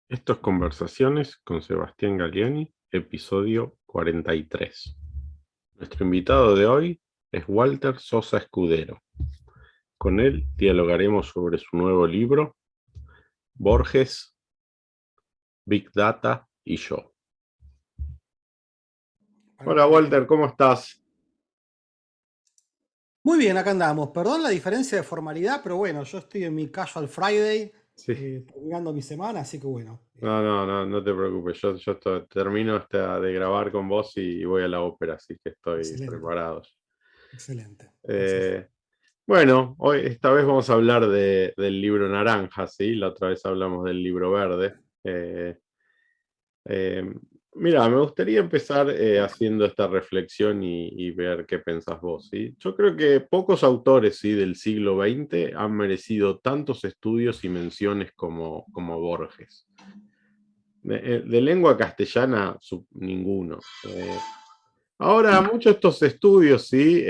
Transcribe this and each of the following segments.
Esto es Conversaciones con Sebastián Galliani, episodio 43. Nuestro invitado de hoy es Walter Sosa Escudero. Con él dialogaremos sobre su nuevo libro, Borges, Big Data y yo. Hola Walter, ¿cómo estás? Muy bien, acá andamos. Perdón la diferencia de formalidad, pero bueno, yo estoy en mi casual Friday, Sí. terminando mi semana, así que bueno. No te preocupes. Termino de grabar con vos y voy a la ópera, así que estoy Excelente, preparado. excelente, excelente. Eh, Bueno, esta vez vamos a hablar del libro naranja, ¿sí? La otra vez hablamos del libro verde. Eh, eh, Mira, me gustaría empezar haciendo esta reflexión y ver qué pensás vos, ¿sí? Yo creo que pocos autores, ¿sí? del siglo XX han merecido tantos estudios y menciones como Borges. De lengua castellana, ninguno. Ahora, muchos de estos estudios sí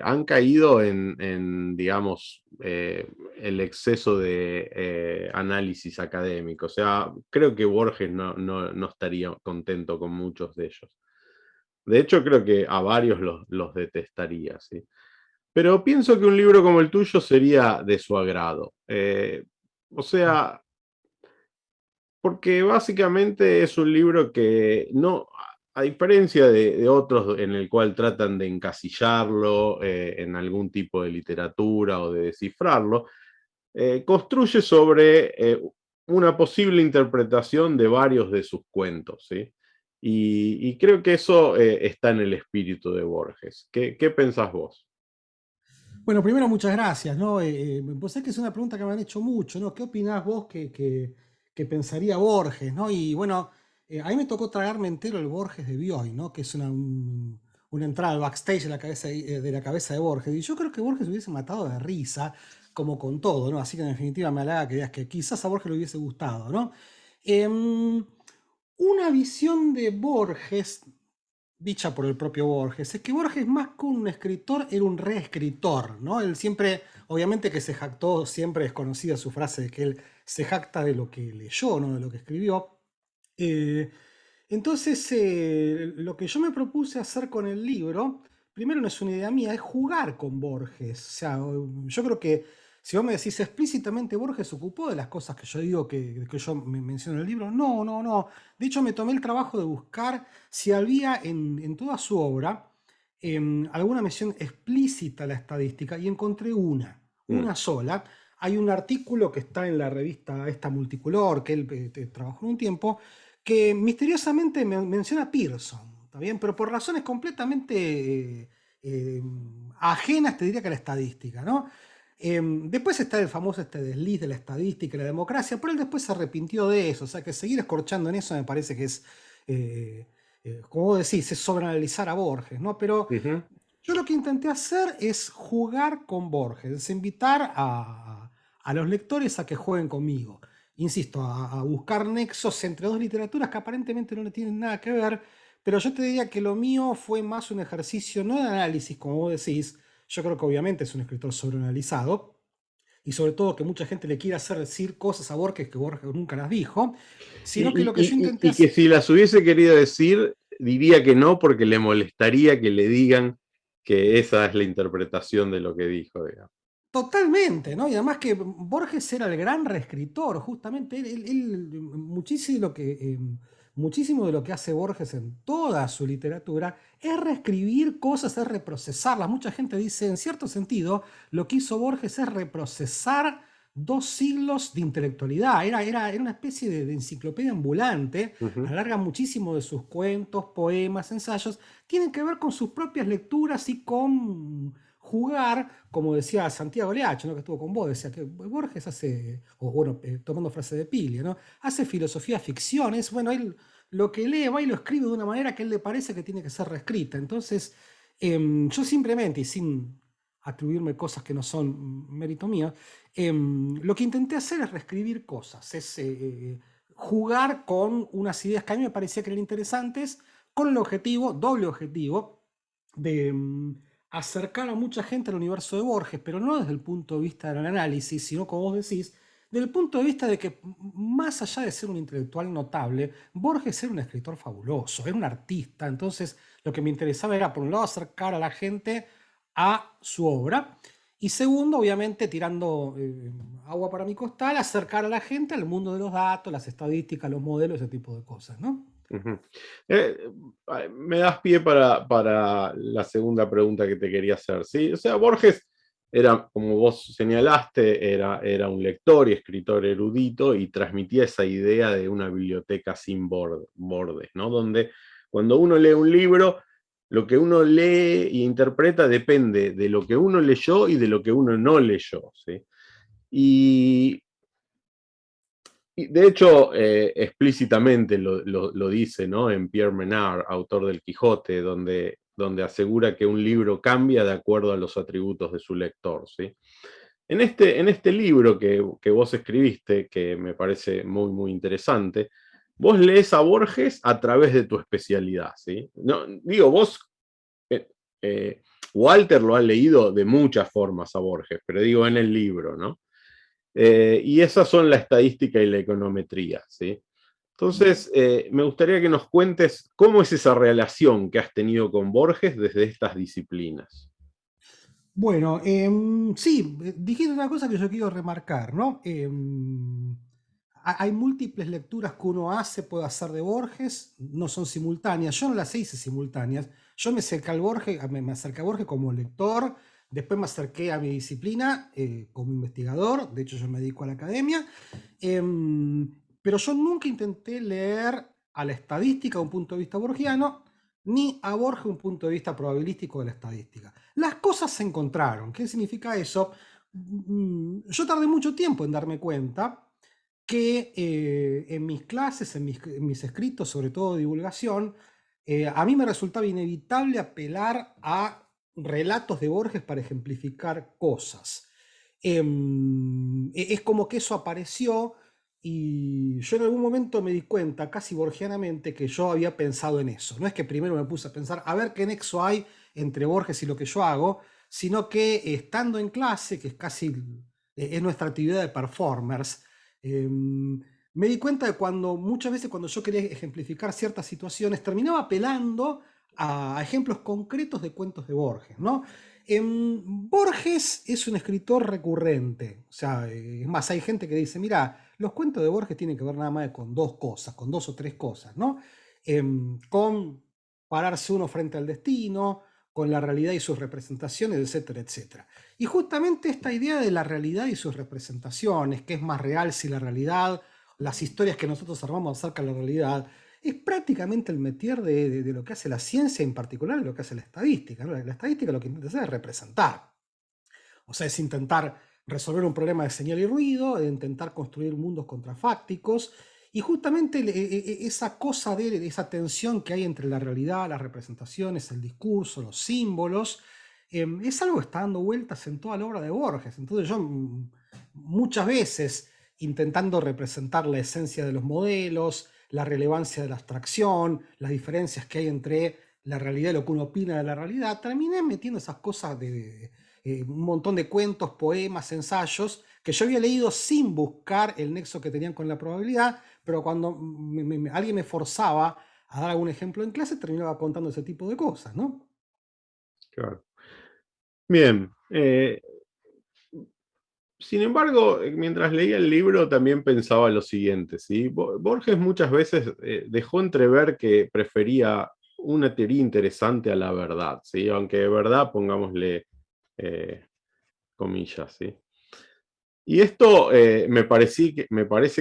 han caído digamos, el exceso de análisis académico. O sea, creo que Borges no estaría contento con muchos de ellos. De hecho, creo que a varios los detestaría, ¿sí? Pero pienso que un libro como el tuyo sería de su agrado. O sea, porque básicamente es un libro que no, a diferencia de otros en el cual tratan de encasillarlo en algún tipo de literatura o de descifrarlo, construye sobre una posible interpretación de varios de sus cuentos, ¿sí? Y creo que eso está en el espíritu de Borges. ¿Qué pensás vos? Bueno, primero muchas gracias, ¿no? Vos sabés que es una pregunta que me han hecho mucho, ¿no? ¿Qué opinás vos que pensaría Borges, ¿no? Y bueno, a mí me tocó tragarme entero el Borges de Bioy, ¿no? Que es una entrada al backstage de la cabeza de Borges. Y yo creo que Borges se hubiese matado de risa, como con todo, ¿no? Así que en definitiva me halaga que digas que quizás a Borges le hubiese gustado, ¿no? Em, una visión de Borges, dicha por el propio Borges, es que Borges más que un escritor era un reescritor, ¿no? Él siempre, obviamente que se jactó, siempre es conocida su frase de que él se jacta de lo que leyó, no de lo que escribió. Eh, entonces, lo que yo me propuse hacer con el libro, primero no es una idea mía, es jugar con Borges. O sea, yo creo que si vos me decís explícitamente Borges se ocupó de las cosas que yo digo que yo me menciono en el libro, no, no, no. De hecho, me tomé el trabajo de buscar si había en toda su obra alguna mención explícita a la estadística y encontré Mm, una sola. Hay un artículo que está en la revista esta multicolor, que él trabajó en un tiempo, que misteriosamente menciona a Pearson, ¿está bien? Pero por razones completamente eh, ajenas, te diría que a la estadística, ¿no? Después está el famoso desliz de la estadística y la democracia, pero él después se arrepintió de eso, o sea que seguir escorchando en eso me parece que es, como vos decís, es sobreanalizar a Borges, ¿no? Pero ujú. yo lo que intenté hacer es jugar con Borges, es invitar a los lectores a que jueguen conmigo. Insisto, a buscar nexos entre dos literaturas que aparentemente no le tienen nada que ver, pero yo te diría que lo mío fue más un ejercicio, no de análisis, como vos decís, yo creo que obviamente es un escritor sobreanalizado, y sobre todo que mucha gente le quiere hacer decir cosas a Borges que Borges nunca las dijo, sino que lo que yo intenté Y que hacer. si las hubiese querido decir, diría que no, porque le molestaría que le digan que esa es la interpretación de lo que dijo, digamos. Totalmente, ¿no? Y además que Borges era el gran reescritor, justamente muchísimo de lo que hace Borges en toda su literatura es reescribir cosas, es reprocesarlas. Mucha gente dice, en cierto sentido, lo que hizo Borges es reprocesar 2 siglos de intelectualidad. Era una especie de enciclopedia ambulante. A Ujú. la larga, muchísimo de sus cuentos, poemas, ensayos, tienen que ver con sus propias lecturas y con jugar, como decía Santiago Leach, ¿no? Que estuvo con vos, decía que Borges hace, o bueno, tomando frase de Pili, ¿no? Hace filosofía ficción, es bueno, él lo que lee va y lo escribe de una manera que a él le parece que tiene que ser reescrita. Entonces, yo simplemente, y sin atribuirme cosas que no son mérito mío, lo que intenté hacer es reescribir cosas, es jugar con unas ideas que a mí me parecía que eran interesantes, con el objetivo, doble objetivo, de acercar a mucha gente al universo de Borges, pero no desde el punto de vista del análisis, sino como vos decís, desde el punto de vista de que más allá de ser un intelectual notable, Borges era un escritor fabuloso, era un artista, entonces lo que me interesaba era, por un lado, acercar a la gente a su obra, y segundo, obviamente, tirando agua para mi costal, acercar a la gente al mundo de los datos, las estadísticas, los modelos, ese tipo de cosas, ¿no? Ujú. Eh, Me das pie para la segunda pregunta que te quería hacer, ¿sí? O sea, Borges era, como vos señalaste, era un lector y escritor erudito y transmitía esa idea de una biblioteca sin bordes, ¿no? Donde cuando uno lee un libro, lo que uno lee e interpreta depende de lo que uno leyó y de lo que uno no leyó, ¿sí? Y de hecho, explícitamente lo dice, ¿no? En Pierre Menard, autor del Quijote, donde asegura que un libro cambia de acuerdo a los atributos de su lector, ¿sí? En este libro que vos escribiste, que me parece muy, muy interesante, vos lees a Borges a través de tu especialidad, ¿sí? No, digo, vos, eh, eh, Walter lo ha leído de muchas formas a Borges, pero digo en el libro, ¿no? Y esas son la estadística y la econometría, ¿sí? Entonces, me gustaría que nos cuentes cómo es esa relación que has tenido con Borges desde estas disciplinas. Bueno, sí, dijiste una cosa que yo quiero remarcar, ¿no? Hay múltiples lecturas que uno hace, puede hacer de Borges, no son simultáneas. Yo no las hice simultáneas. Yo me acerqué a Borges como lector, después me acerqué a mi disciplina como investigador, de hecho yo me dedico a la academia, pero yo nunca intenté leer a la estadística de un punto de vista borgiano, ni a Borges un punto de vista probabilístico de la estadística. Las cosas se encontraron. ¿Qué significa eso? Yo tardé mucho tiempo en darme cuenta que en mis clases, en mis escritos, sobre todo de divulgación, a mí me resultaba inevitable apelar a relatos de Borges para ejemplificar cosas. Es como que eso apareció y yo en algún momento me di cuenta, casi borgianamente, que yo había pensado en eso. No es que primero me puse a pensar, a ver qué nexo hay entre Borges y lo que yo hago, sino que estando en clase, que es casi es nuestra actividad de performers, me di cuenta de cuando muchas veces cuando yo quería ejemplificar ciertas situaciones, terminaba apelando a ejemplos concretos de cuentos de Borges, ¿no? Borges es un escritor recurrente, o sea, es más, hay gente que dice, mira, los cuentos de Borges tienen que ver nada más con dos cosas, con dos o tres cosas, ¿no? Con pararse uno frente al destino, con la realidad y sus representaciones, etcétera, etcétera. Y justamente esta idea de la realidad y sus representaciones, que es más real si la realidad, las historias que nosotros armamos acerca de la realidad, es prácticamente el métier de lo que hace la ciencia, en particular de lo que hace la estadística, ¿no? La estadística lo que intenta hacer es representar. O sea, es intentar resolver un problema de señal y ruido, de intentar construir mundos contrafácticos, y justamente esa cosa de esa tensión que hay entre la realidad, las representaciones, el discurso, los símbolos, es algo que está dando vueltas en toda la obra de Borges. Entonces yo muchas veces intentando representar la esencia de los modelos, la relevancia de la abstracción, las diferencias que hay entre la realidad y lo que uno opina de la realidad, terminé metiendo esas cosas de un montón de cuentos, poemas, ensayos que yo había leído sin buscar el nexo que tenían con la probabilidad, pero cuando alguien me forzaba a dar algún ejemplo en clase, terminaba contando ese tipo de cosas, ¿no? Claro. Bien. Sin embargo, mientras leía el libro también pensaba lo siguiente, ¿sí? Borges muchas veces dejó entrever que prefería una teoría interesante a la verdad, ¿sí? Aunque de verdad, pongámosle eh, comillas, ¿sí? Y esto me parece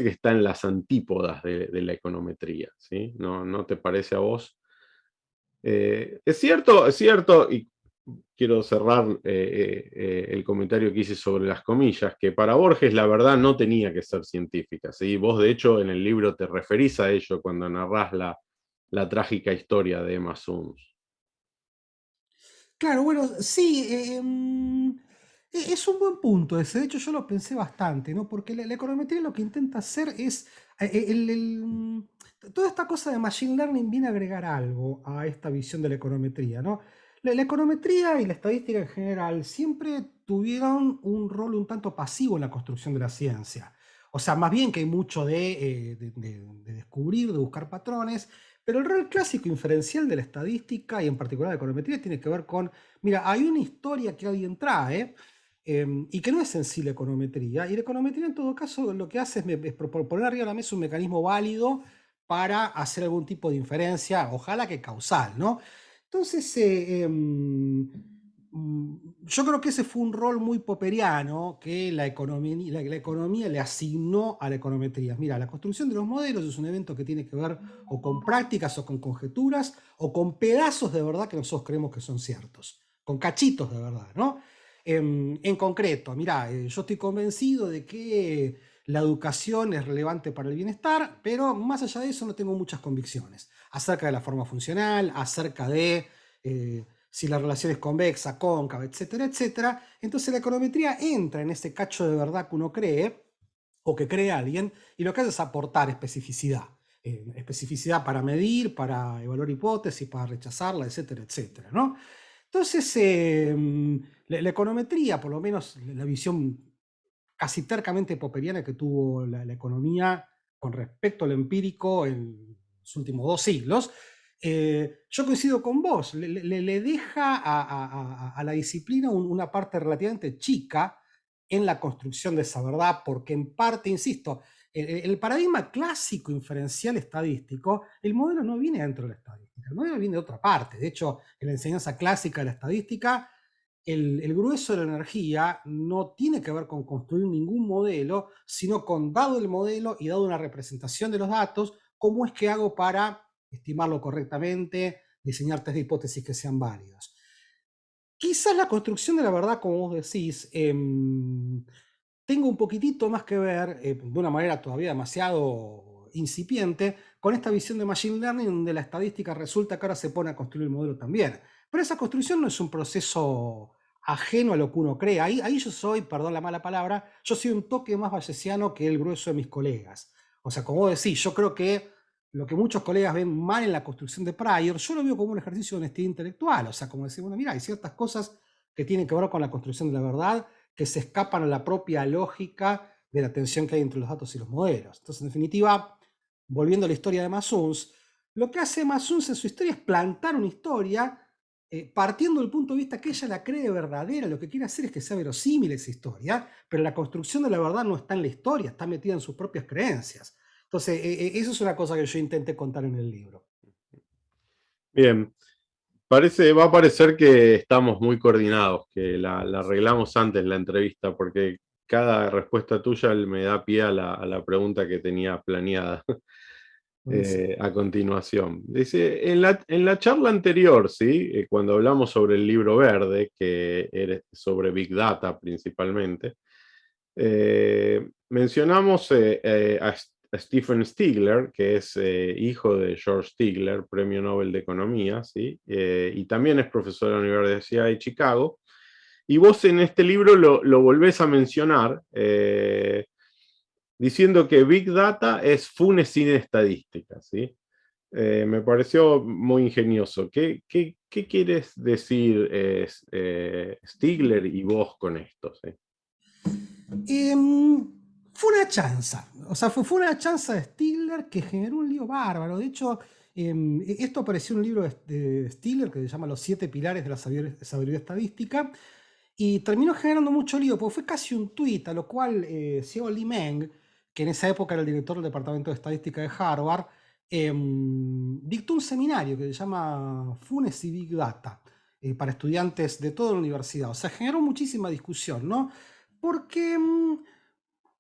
que está en las antípodas de la econometría, ¿sí? ¿No te parece a vos? Es cierto, y quiero cerrar el comentario que hice sobre las comillas, que para Borges la verdad no tenía que ser científica, ¿sí? Vos de hecho en el libro te referís a ello cuando narrás la trágica historia de Emma Suns. Claro, bueno, sí, es un buen punto ese. De hecho, yo lo pensé bastante, ¿no? Porque la econometría lo que intenta hacer es. Toda esta cosa de Machine Learning viene a agregar algo a esta visión de la econometría, ¿no? La econometría y la estadística en general siempre tuvieron un rol un tanto pasivo en la construcción de la ciencia. O sea, más bien que hay mucho de descubrir, de buscar patrones, pero el rol clásico inferencial de la estadística y en particular de la econometría tiene que ver con, mira, hay una historia que alguien trae y que no es en sí la econometría, y la econometría en todo caso lo que hace es poner arriba de la mesa un mecanismo válido para hacer algún tipo de inferencia, ojalá que causal, ¿no? Entonces, yo creo que ese fue un rol muy popperiano que la economía le asignó a la econometría. Mira, la construcción de los modelos es un evento que tiene que ver o con prácticas o con conjeturas o con pedazos de verdad que nosotros creemos que son ciertos, con cachitos de verdad, ¿no? En concreto, mira, yo estoy convencido de que la educación es relevante para el bienestar, pero más allá de eso no tengo muchas convicciones acerca de la forma funcional, acerca de si la relación es convexa, cóncava, etcétera, etcétera. Entonces la econometría entra en ese cacho de verdad que uno cree o que cree alguien y lo que hace es aportar especificidad. Especificidad para medir, para evaluar hipótesis, para rechazarla, etcétera, etcétera, ¿no? Entonces, la econometría, por lo menos la visión casi tercamente popperiana que tuvo la economía con respecto al empírico en los últimos 2 siglos, yo coincido con vos, le deja a la disciplina una parte relativamente chica en la construcción de esa verdad, porque en parte, insisto, el paradigma clásico inferencial estadístico, el modelo no viene dentro de la estadística, el modelo viene de otra parte. De hecho, en la enseñanza clásica de la estadística, el grueso de la energía no tiene que ver con construir ningún modelo, sino con, dado el modelo y dado una representación de los datos, cómo es que hago para estimarlo correctamente, diseñar test de hipótesis que sean válidos. Quizás la construcción de la verdad, como vos decís, tengo un poquitito más que ver, de una manera todavía demasiado incipiente, con esta visión de Machine Learning, donde la estadística resulta que ahora se pone a construir el modelo también. Pero esa construcción no es un proceso ajeno a lo que uno cree. Ahí yo soy, perdón la mala palabra, yo soy un toque más bayesiano que el grueso de mis colegas. O sea, como vos decís, yo creo que lo que muchos colegas ven mal en la construcción de Prior, yo lo veo como un ejercicio de honestidad intelectual. O sea, como decir, bueno, mira, hay ciertas cosas que tienen que ver con la construcción de la verdad que se escapan a la propia lógica de la tensión que hay entre los datos y los modelos. Entonces, en definitiva, volviendo a la historia de Mazzuns, lo que hace Mazzuns en su historia es plantar una historia partiendo del punto de vista que ella la cree verdadera. Lo que quiere hacer es que sea verosímil esa historia, pero la construcción de la verdad no está en la historia, está metida en sus propias creencias. Entonces, eso es una cosa que yo intenté contar en el libro. Bien, va a parecer que estamos muy coordinados, que la arreglamos antes la entrevista, porque cada respuesta tuya me da pie a la pregunta que tenía planeada a continuación. Dice, en la charla anterior, ¿sí? Cuando hablamos sobre el libro verde, que era sobre Big Data principalmente, mencionamos a Stephen Stigler, que es hijo de George Stigler, premio Nobel de Economía, ¿sí? Y también es profesor de la Universidad de Chicago. Y vos en este libro lo volvés a mencionar, diciendo que Big Data es Funes sin estadística, ¿sí? Me pareció muy ingenioso. ¿Qué quieres decir Stigler y vos con esto? ¿Sí? Fue una chanza, o sea, fue una chanza de Stigler que generó un lío bárbaro. De hecho, esto apareció en un libro de Stigler que se llama Los 7 pilares de la sabiduría estadística y terminó generando mucho lío, porque fue casi un tuit, a lo cual Xiao Li Meng, que en esa época era el director del Departamento de Estadística de Harvard, dictó un seminario que se llama Funes y Big Data para estudiantes de toda la universidad. O sea, generó muchísima discusión, ¿no? Porque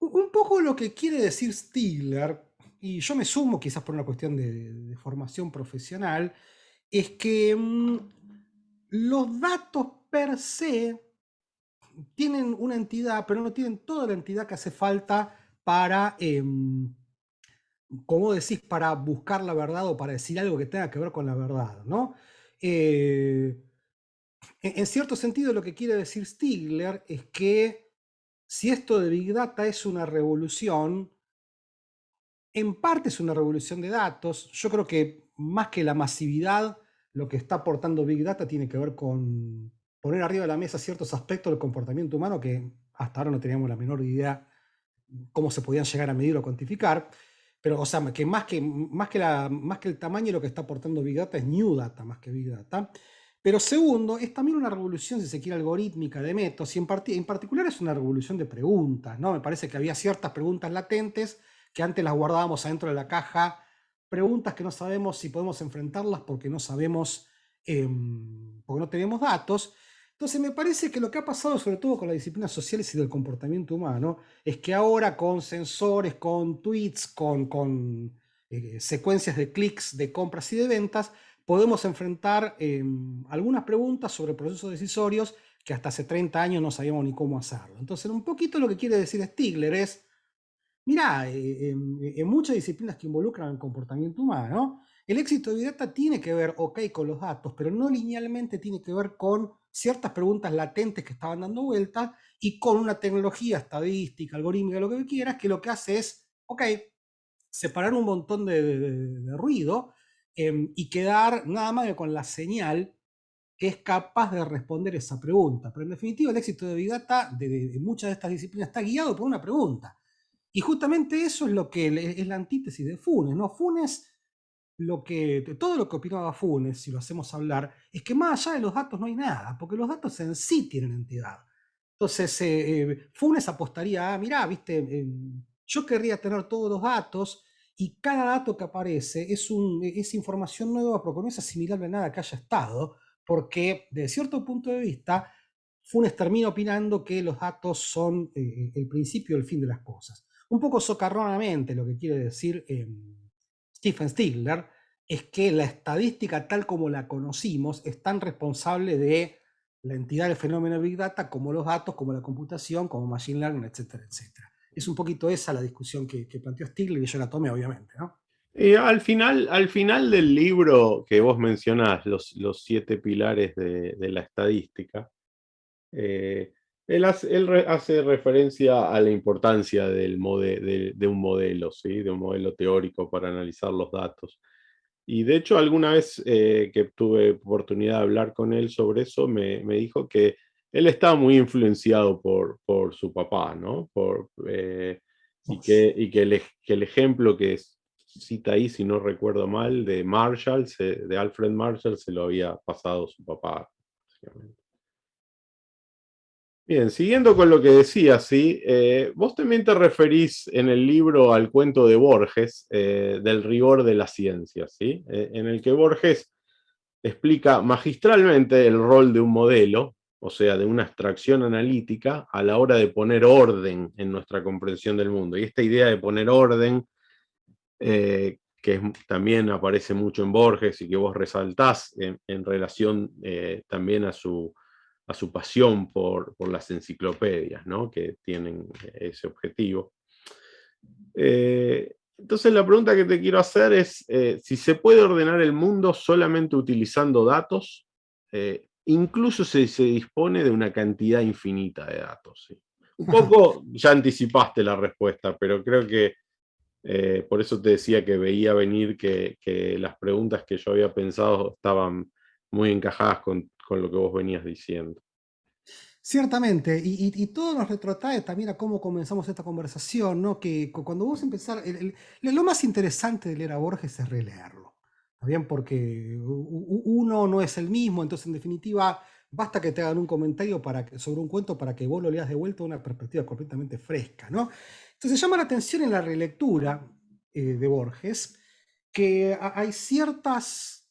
un poco lo que quiere decir Stigler, y yo me sumo quizás por una cuestión de formación profesional, es que los datos per se tienen una entidad, pero no tienen toda la entidad que hace falta para, como decís, para buscar la verdad o para decir algo que tenga que ver con la verdad, ¿no? En cierto sentido, lo que quiere decir Stigler es que si esto de Big Data es una revolución, en parte es una revolución de datos. Yo creo que más que la masividad, lo que está aportando Big Data tiene que ver con poner arriba de la mesa ciertos aspectos del comportamiento humano que hasta ahora no teníamos la menor idea cómo se podían llegar a medir o cuantificar, pero, o sea, que más que el tamaño, lo que está aportando Big Data es New Data más que Big Data. Pero segundo, es también una revolución, si se quiere, algorítmica de métodos, y en particular es una revolución de preguntas, ¿no? Me parece que había ciertas preguntas latentes que antes las guardábamos adentro de la caja, preguntas que no sabemos si podemos enfrentarlas porque no sabemos, porque no tenemos datos. Entonces me parece que lo que ha pasado, sobre todo con las disciplinas sociales y del comportamiento humano, es que ahora con sensores, con tweets, con secuencias de clics, de compras y de ventas, podemos enfrentar algunas preguntas sobre procesos decisorios que hasta hace 30 años no sabíamos ni cómo hacerlo. Entonces, un poquito lo que quiere decir Stigler es, mirá, en muchas disciplinas que involucran el comportamiento humano, el éxito de Big Data tiene que ver, ok, con los datos, pero no linealmente tiene que ver con ciertas preguntas latentes que estaban dando vueltas y con una tecnología estadística, algorítmica, lo que quieras, que lo que hace es, ok, separar un montón de ruido y quedar nada más que con la señal que es capaz de responder esa pregunta. Pero en definitiva, el éxito de Big Data de muchas de estas disciplinas está guiado por una pregunta. Y justamente eso es lo que es la antítesis de Funes, ¿no? Funes, todo lo que opinaba Funes, si lo hacemos hablar, es que más allá de los datos no hay nada, porque los datos en sí tienen entidad. Entonces, Funes apostaría a, mirá, viste, yo querría tener todos los datos y cada dato que aparece es información nueva porque no es asimilable a nada que haya estado, porque desde cierto punto de vista, Funes termina opinando que los datos son el principio y el fin de las cosas. Un poco socarronamente lo que quiere decir Stephen Stigler es que la estadística tal como la conocimos es tan responsable de la entidad del fenómeno de Big Data como los datos, como la computación, como Machine Learning, etcétera, etcétera. Es un poquito esa la discusión que planteó Stigler y yo la tomé, obviamente, ¿no? Al final del libro que vos mencionás, los 7 pilares de la estadística, eh, él hace referencia a la importancia de un modelo, ¿sí? De un modelo teórico para analizar los datos. Y de hecho, alguna vez que tuve oportunidad de hablar con él sobre eso, me dijo que él estaba muy influenciado por su papá, ¿no? Que el ejemplo que cita ahí, si no recuerdo mal, de Marshall, de Alfred Marshall, se lo había pasado su papá, básicamente. Bien, siguiendo con lo que decías, ¿sí? Vos también te referís en el libro al cuento de Borges, del rigor de la ciencia, ¿sí? En el que Borges explica magistralmente el rol de un modelo, o sea, de una abstracción analítica, a la hora de poner orden en nuestra comprensión del mundo. Y esta idea de poner orden, también aparece mucho en Borges y que vos resaltás en relación también a su pasión por las enciclopedias, ¿no? Que tienen ese objetivo. Entonces la pregunta que te quiero hacer es si se puede ordenar el mundo solamente utilizando datos, incluso si se dispone de una cantidad infinita de datos. ¿Sí? Un poco ya anticipaste la respuesta, pero creo que por eso te decía que veía venir que las preguntas que yo había pensado estaban muy encajadas con lo que vos venías diciendo. Ciertamente, y todo nos retrotrae también a cómo comenzamos esta conversación, ¿no? Que cuando vos empezar, lo más interesante de leer a Borges es releerlo, ¿está bien? Porque uno no es el mismo, entonces en definitiva basta que te hagan un comentario sobre un cuento para que vos lo leas de vuelta a una perspectiva completamente fresca, ¿no? Entonces llama la atención en la relectura de Borges que hay ciertos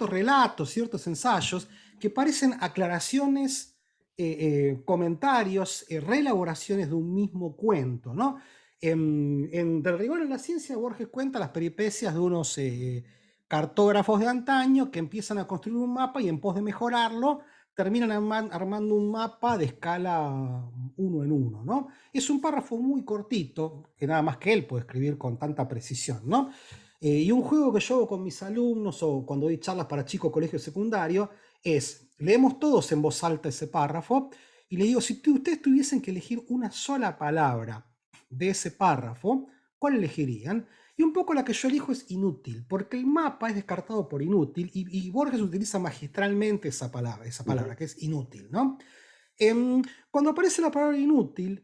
relatos, ciertos ensayos que parecen aclaraciones comentarios, reelaboraciones de un mismo cuento, ¿no? Del rigor en la ciencia, Borges cuenta las peripecias de unos cartógrafos de antaño que empiezan a construir un mapa y en pos de mejorarlo, terminan armando un mapa de escala 1 en 1, ¿no? Es un párrafo muy cortito, que nada más que él puede escribir con tanta precisión, ¿no? Y un juego que yo hago con mis alumnos o cuando doy charlas para chicos, colegio secundario, es, leemos todos en voz alta ese párrafo y le digo, si ustedes tuviesen que elegir una sola palabra de ese párrafo, ¿cuál elegirían? Y un poco la que yo elijo es inútil, porque el mapa es descartado por inútil y Borges utiliza magistralmente esa palabra Uh -huh. que es inútil, ¿no? Cuando aparece la palabra inútil,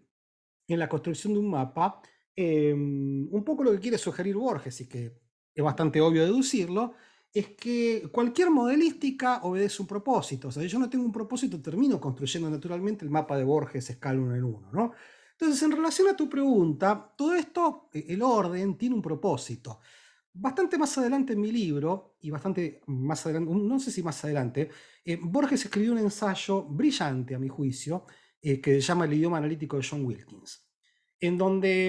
en la construcción de un mapa, un poco lo que quiere sugerir Borges, y que es bastante obvio deducirlo, es que cualquier modelística obedece un propósito. O sea, si yo no tengo un propósito, termino construyendo naturalmente el mapa de Borges escala uno en uno, ¿no? Entonces, en relación a tu pregunta, todo esto, el orden, tiene un propósito. Bastante más adelante en mi libro, y bastante más adelante, no sé si más adelante, Borges escribió un ensayo brillante, a mi juicio, que se llama El idioma analítico de John Wilkins, en donde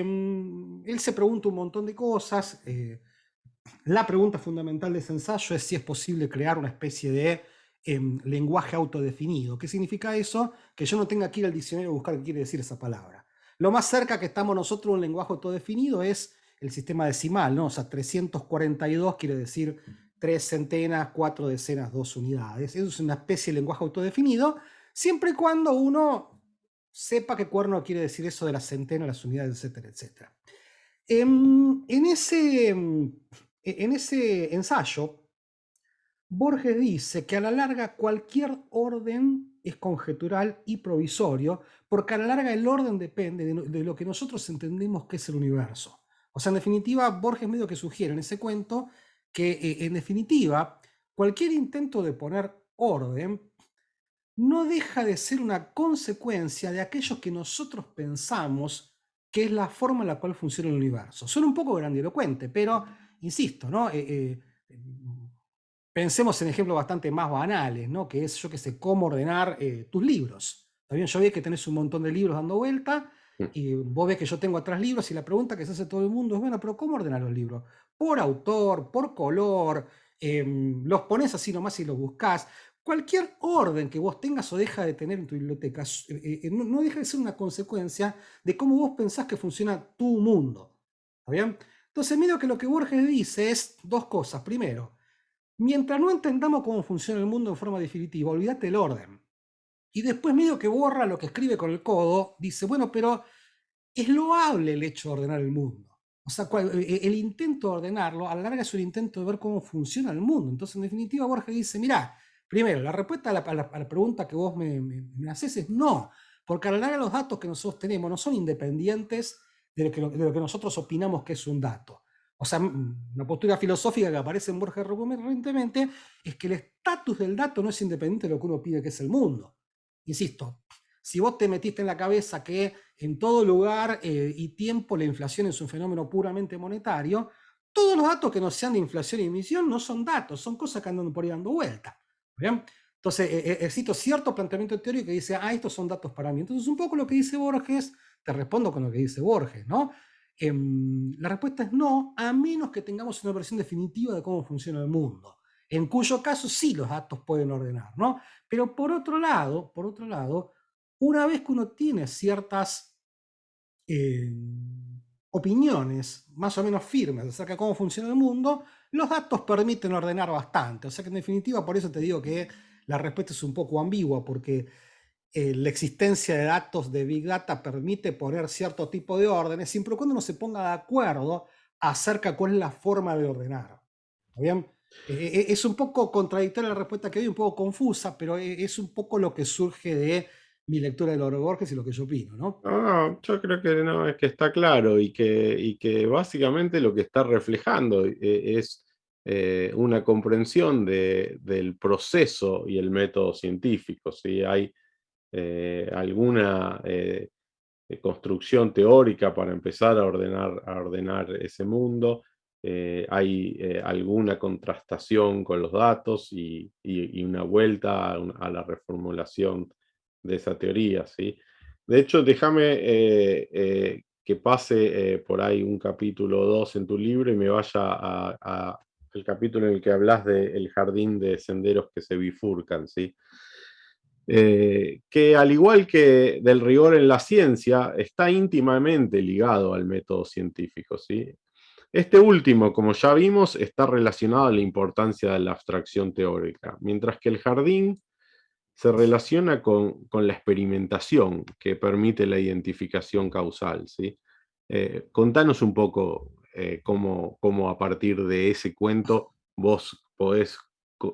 él se pregunta un montón de cosas. La pregunta fundamental de ese ensayo es si es posible crear una especie de lenguaje autodefinido. ¿Qué significa eso? Que yo no tenga que ir al diccionario a buscar qué quiere decir esa palabra. Lo más cerca que estamos nosotros de un lenguaje autodefinido es el sistema decimal, ¿no? O sea, 342 quiere decir 3 centenas, 4 decenas, 2 unidades. Eso es una especie de lenguaje autodefinido, siempre y cuando uno sepa qué cuerno quiere decir eso de las centenas, las unidades, etcétera, etcétera. En ese ensayo, Borges dice que a la larga cualquier orden es conjetural y provisorio, porque a la larga el orden depende de lo que nosotros entendemos que es el universo. O sea, en definitiva, Borges medio que sugiere en ese cuento que, en definitiva, cualquier intento de poner orden no deja de ser una consecuencia de aquello que nosotros pensamos que es la forma en la cual funciona el universo. Suena un poco grandilocuente, pero insisto, ¿no? Pensemos en ejemplos bastante más banales, ¿no? Que es, yo qué sé, cómo ordenar tus libros. Está bien, yo vi que tenés un montón de libros dando vuelta, Mm. y vos ves que yo tengo atrás libros, y la pregunta que se hace todo el mundo es, bueno, pero ¿cómo ordenar los libros? Por autor, por color, los pones así nomás y los buscás. Cualquier orden que vos tengas o deja de tener en tu biblioteca no deja de ser una consecuencia de cómo vos pensás que funciona tu mundo. ¿Está bien? Entonces, medio que lo que Borges dice es dos cosas. Primero, mientras no entendamos cómo funciona el mundo en forma definitiva, olvídate el orden. Y después, medio que borra lo que escribe con el codo, dice, bueno, pero es loable el hecho de ordenar el mundo. O sea, el intento de ordenarlo, a la larga es un intento de ver cómo funciona el mundo. Entonces, en definitiva, Borges dice, mira, primero, la respuesta a la pregunta que vos me haces es no, porque a la larga los datos que nosotros tenemos no son independientes de lo que nosotros opinamos que es un dato. O sea, una postura filosófica que aparece en Borges recurrentemente es que el estatus del dato no es independiente de lo que uno pide que es el mundo. Insisto, si vos te metiste en la cabeza que en todo lugar y tiempo la inflación es un fenómeno puramente monetario, todos los datos que no sean de inflación y emisión no son datos, son cosas que andan por ahí dando vuelta. ¿Bien? Entonces, existe cierto planteamiento teórico que dice, estos son datos para mí. Entonces, un poco lo que dice Borges, te respondo con lo que dice Borges, ¿no? La respuesta es no, a menos que tengamos una versión definitiva de cómo funciona el mundo, en cuyo caso sí los datos pueden ordenar, ¿no? Pero por otro lado, una vez que uno tiene ciertas eh, opiniones más o menos firmes acerca de cómo funciona el mundo, los datos permiten ordenar bastante. O sea que en definitiva, por eso te digo que la respuesta es un poco ambigua, porque la existencia de datos de Big Data permite poner cierto tipo de órdenes, siempre y cuando uno se ponga de acuerdo acerca de cuál es la forma de ordenar. ¿Está bien? Es un poco contradictoria la respuesta que doy, un poco confusa, pero es un poco lo que surge de mi lectura de Loro Borges y lo que yo opino, ¿no? No, yo creo que no, es que está claro y que básicamente lo que está reflejando es una comprensión del proceso y el método científico. ¿Sí? Hay alguna construcción teórica para empezar a ordenar ese mundo. Hay alguna contrastación con los datos y una vuelta a la reformulación de esa teoría, ¿sí? De hecho, déjame que pase por ahí un capítulo o dos en tu libro y me vaya al capítulo en el que hablas del jardín de senderos que se bifurcan, ¿sí? Que al igual que del rigor en la ciencia, está íntimamente ligado al método científico, ¿sí? Este último, como ya vimos, está relacionado a la importancia de la abstracción teórica, mientras que el jardín se relaciona con la experimentación que permite la identificación causal, ¿sí? Contanos un poco cómo a partir de ese cuento vos podés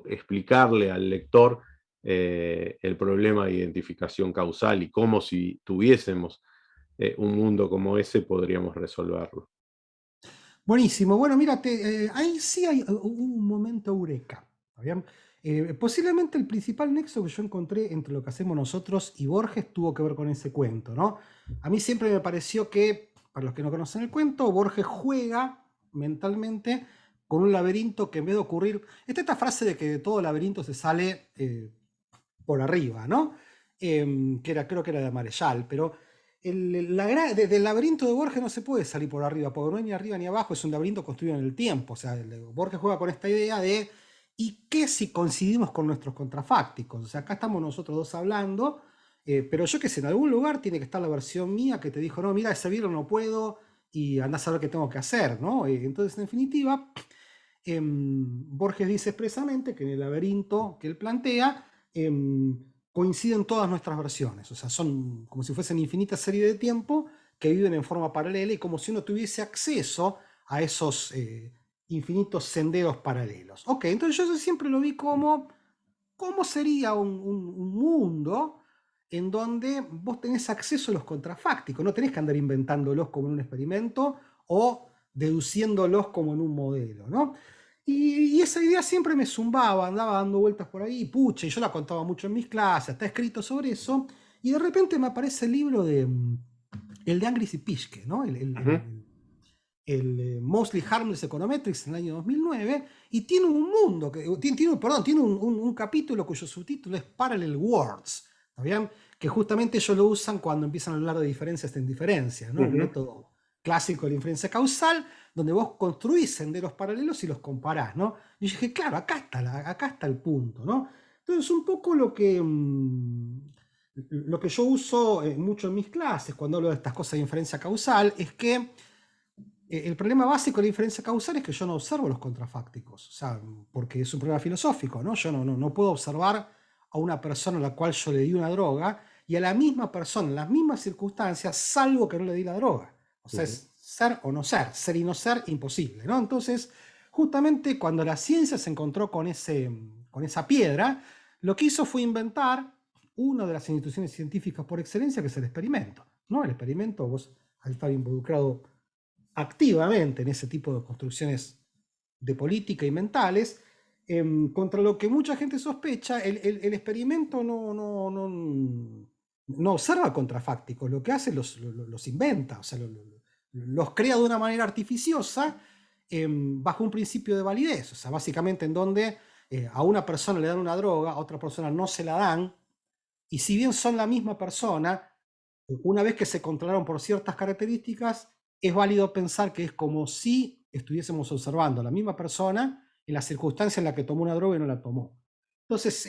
explicarle al lector el problema de identificación causal y cómo si tuviésemos un mundo como ese podríamos resolverlo. Buenísimo. Bueno, mira, ahí sí hay un momento eureka. ¿Está bien? Posiblemente el principal nexo que yo encontré entre lo que hacemos nosotros y Borges tuvo que ver con ese cuento, ¿no? A mí siempre me pareció que, para los que no conocen el cuento, Borges juega mentalmente con un laberinto que en vez de ocurrir... Esta frase de que de todo laberinto se sale por arriba, ¿no? Creo que era de Marechal, pero del laberinto de Borges no se puede salir por arriba, porque no hay ni arriba ni abajo, es un laberinto construido en el tiempo. O sea, Borges juega con esta idea de ¿y qué si coincidimos con nuestros contrafácticos? O sea, acá estamos nosotros dos hablando, pero yo que sé, en algún lugar tiene que estar la versión mía que te dijo, no, mira, ese virus no puedo y andás a ver qué tengo que hacer, ¿no? Entonces, en definitiva, Borges dice expresamente que en el laberinto que él plantea, coinciden todas nuestras versiones, o sea, son como si fuesen infinitas series de tiempo que viven en forma paralela y como si uno tuviese acceso a esos infinitos senderos paralelos. Ok, entonces yo siempre lo vi como, ¿cómo sería un mundo en donde vos tenés acceso a los contrafácticos? No tenés que andar inventándolos como en un experimento o deduciéndolos como en un modelo, ¿no? Y esa idea siempre me zumbaba, andaba dando vueltas por ahí, pucha, y yo la contaba mucho en mis clases, está escrito sobre eso, y de repente me aparece el libro de el de Angris y Pischke, ¿no? Ujú. Mostly Harmless Econometrics en el año 2009, y tiene un mundo, tiene un capítulo cuyo subtítulo es Parallel Worlds, ¿está bien? Que justamente ellos lo usan cuando empiezan a hablar de diferencias en diferencias, ¿no? El Ujú. método clásico de la inferencia causal, donde vos construís senderos paralelos y los comparás, ¿no? Y yo dije, claro, acá está el punto, ¿no? Entonces, un poco lo que yo uso mucho en mis clases cuando hablo de estas cosas de inferencia causal es que el problema básico de la inferencia causal es que yo no observo los contrafácticos, o sea, porque es un problema filosófico, ¿no? Yo no puedo observar a una persona a la cual yo le di una droga y a la misma persona, en las mismas circunstancias, salvo que no le di la droga. O sea, Ujú. es ser o no ser y no ser, imposible, ¿no? Entonces, justamente cuando la ciencia se encontró con esa piedra, lo que hizo fue inventar una de las instituciones científicas por excelencia, que es el experimento, ¿no? El experimento, vos al estar involucrado activamente en ese tipo de construcciones de política y mentales, contra lo que mucha gente sospecha, el experimento no observa contrafácticos, lo que hace los inventa, o sea, los crea de una manera artificiosa bajo un principio de validez, o sea, básicamente en donde a una persona le dan una droga, a otra persona no se la dan, y si bien son la misma persona, una vez que se controlaron por ciertas características, es válido pensar que es como si estuviésemos observando a la misma persona en la circunstancia en la que tomó una droga y no la tomó. Entonces,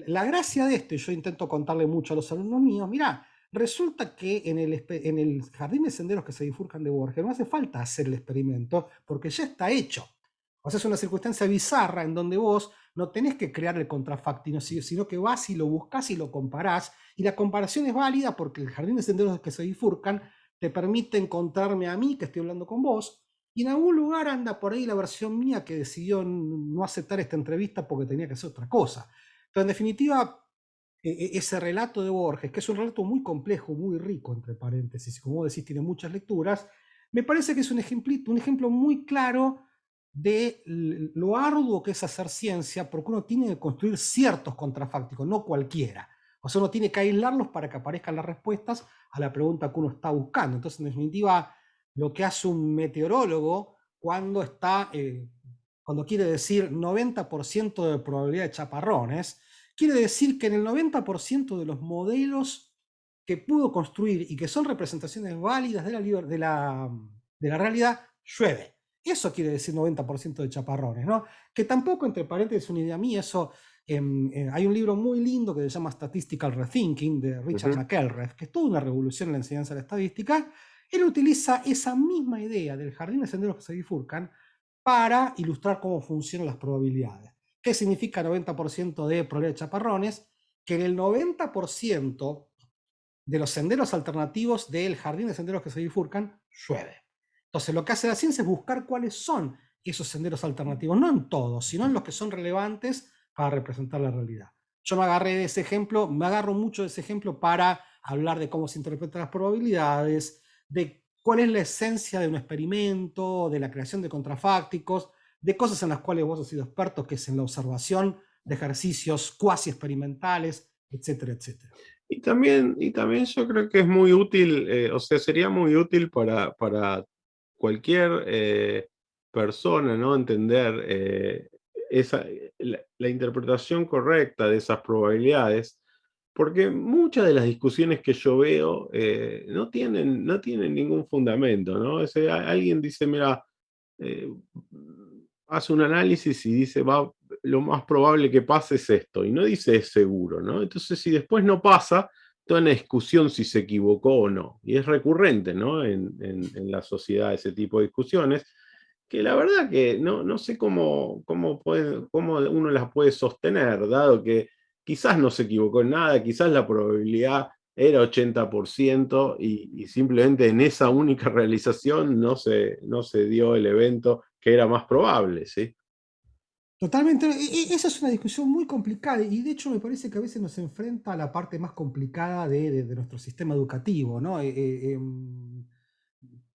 la gracia de esto, y yo intento contarle mucho a los alumnos míos, mirá, resulta que en el jardín de senderos que se bifurcan de Borges no hace falta hacer el experimento porque ya está hecho. O sea, es una circunstancia bizarra en donde vos no tenés que crear el contrafáctico, sino que vas y lo buscas y lo comparás, y la comparación es válida porque el jardín de senderos que se bifurcan te permite encontrarme a mí, que estoy hablando con vos, y en algún lugar anda por ahí la versión mía que decidió no aceptar esta entrevista porque tenía que hacer otra cosa. Pero en definitiva, ese relato de Borges, que es un relato muy complejo, muy rico, entre paréntesis, y como vos decís, tiene muchas lecturas, me parece que es un ejemplo muy claro de lo arduo que es hacer ciencia, porque uno tiene que construir ciertos contrafácticos, no cualquiera. O sea, uno tiene que aislarlos para que aparezcan las respuestas a la pregunta que uno está buscando. Entonces, en definitiva, lo que hace un meteorólogo cuando quiere decir 90% de probabilidad de chaparrones, quiere decir que en el 90% de los modelos que pudo construir y que son representaciones válidas de la realidad, llueve. Eso quiere decir 90% de chaparrones, ¿no? Que tampoco, entre paréntesis, una idea mía, eso, hay un libro muy lindo que se llama Statistical Rethinking de Richard Ujú. McElrath, que es toda una revolución en la enseñanza de la estadística. Él utiliza esa misma idea del jardín de senderos que se bifurcan para ilustrar cómo funcionan las probabilidades. ¿Qué significa 90% de probabilidad de chaparrones? Que en el 90% de los senderos alternativos del jardín de senderos que se bifurcan, llueve. Entonces, lo que hace la ciencia es buscar cuáles son esos senderos alternativos, no en todos, sino en los que son relevantes para representar la realidad. Yo me agarré de ese ejemplo, me agarro mucho de ese ejemplo para hablar de cómo se interpretan las probabilidades, de cuál es la esencia de un experimento, de la creación de contrafácticos, de cosas en las cuales vos has sido experto, que es en la observación de ejercicios cuasi experimentales, etcétera, etcétera. Y también yo creo que es muy útil, o sea, sería muy útil para cualquier persona, ¿no? Entender la interpretación correcta de esas probabilidades, porque muchas de las discusiones que yo veo no tienen ningún fundamento, ¿no? O sea, alguien dice, mira, eh, hace un análisis y dice, va, lo más probable que pase es esto, y no dice es seguro, ¿no? Entonces, si después no pasa, toda una discusión si se equivocó o no, y es recurrente, ¿no? En la sociedad ese tipo de discusiones, que la verdad que no sé cómo uno las puede sostener, dado que quizás no se equivocó en nada, quizás la probabilidad era 80% y simplemente en esa única realización no se dio el evento que era más probable, ¿sí? Totalmente. Esa es una discusión muy complicada y de hecho me parece que a veces nos enfrenta a la parte más complicada de nuestro sistema educativo, ¿no?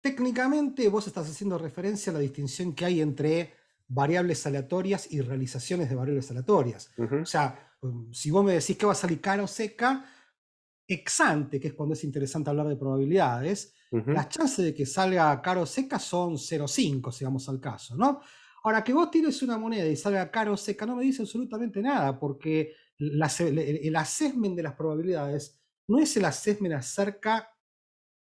Técnicamente vos estás haciendo referencia a la distinción que hay entre variables aleatorias y realizaciones de variables aleatorias. O Ujú, sea, si vos me decís que va a salir cara o seca, ex ante, que es cuando es interesante hablar de probabilidades, ujú, las chances de que salga caro o seca son 0,5, si vamos al caso, ¿no? Ahora, que vos tires una moneda y salga caro o seca no me dice absolutamente nada, porque el assessment de las probabilidades no es el assessment acerca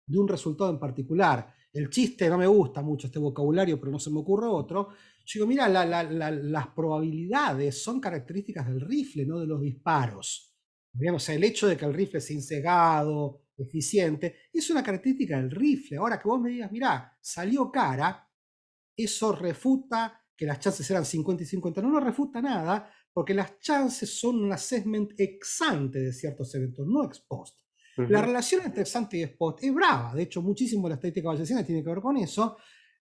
de un resultado en particular. El chiste, no me gusta mucho este vocabulario, pero no se me ocurre otro. Yo digo, mira, las probabilidades son características del rifle, no de los disparos. Bien, o sea, el hecho de que el rifle sea insegado, eficiente, es una característica del rifle. Ahora que vos me digas, mira, salió cara, eso refuta que las chances eran 50 y 50. No lo refuta nada, porque las chances son un assessment ex ante de ciertos eventos, no ex post. La ujú. relación entre ex ante y ex post es brava, de hecho, muchísimo de la estadística bayesiana tiene que ver con eso,